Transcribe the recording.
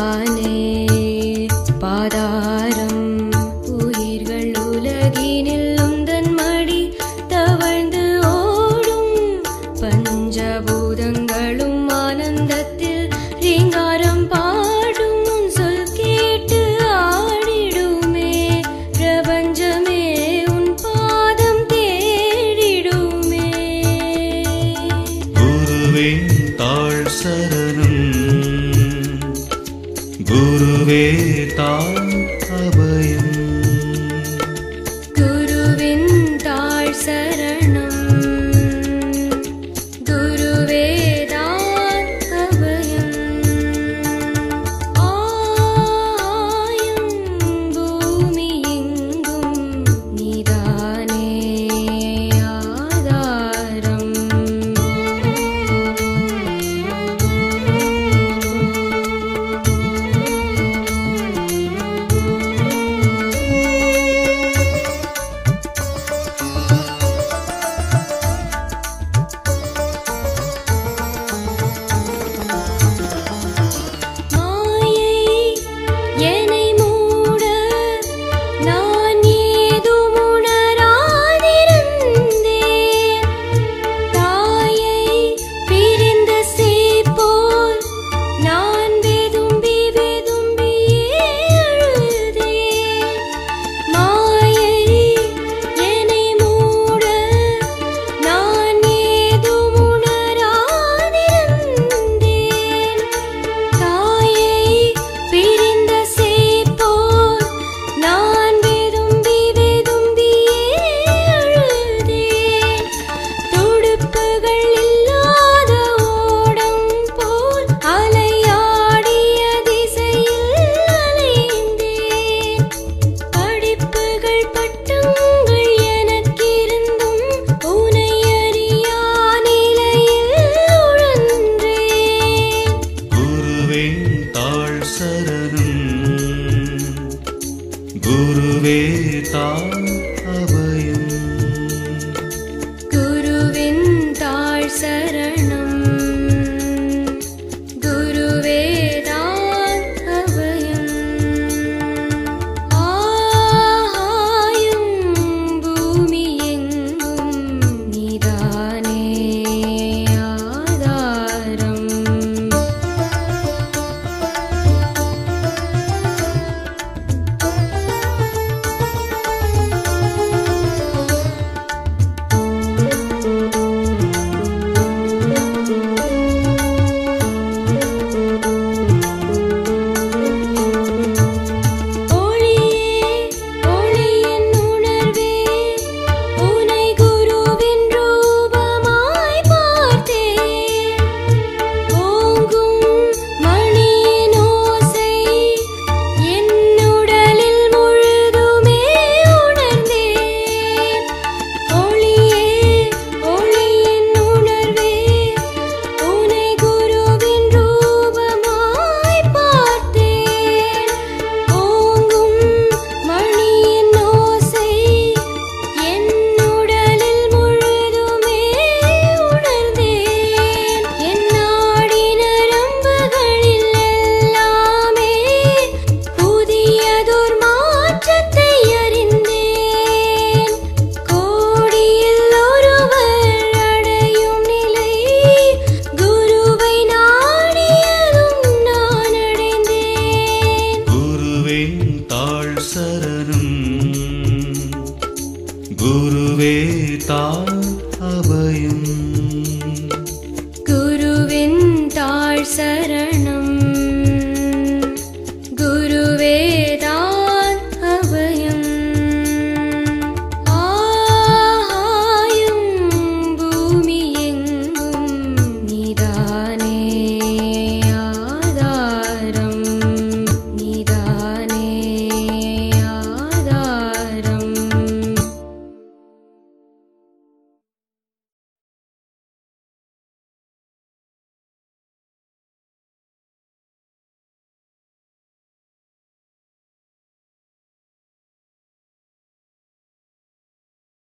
நீதானே பாதாரம் உயிர்கள் உலகினில் உந்தன் மடி தவழ்ந்து ஓடும் பஞ்சபூதங்களும் ஆனந்தத்தில் ரீங்காரம் பாடும் சொல் கேட்டு ஆடிடுமே பிரபஞ்சமே உன் பாதம் தேடிடுமே குருவே தாழ் சரணம் குருவே தாழ் அபயம் குருவின் தாழ் சரணம் குருவே தான் அபயம் ஆயும் பூமி எங்கும் நீதானே ஆதாரம் என்னை மூட நான் ஏதும் உணராதிருந்தேன் தாயை பிரிந்த சேப்போல் நான் வெதும்பியே அழுதேன் மாயை என்னை மூட நான் ஏதும் உணராதிருந்தேன் தாயை பிரிந்த சேப்போல் நான் வெதும்பியே அழுதேன் துடுப்புகள் இல்லாத ஓடம் போல் அலையாடிய திசையில் அலைந்தேன் படிப்புகள் பட்டங்கள் எனக்கிருந்தும் உனை அறியா நிலையில் உழன்றேன் குருவே தாழ் சரணம் குருவே தாழ்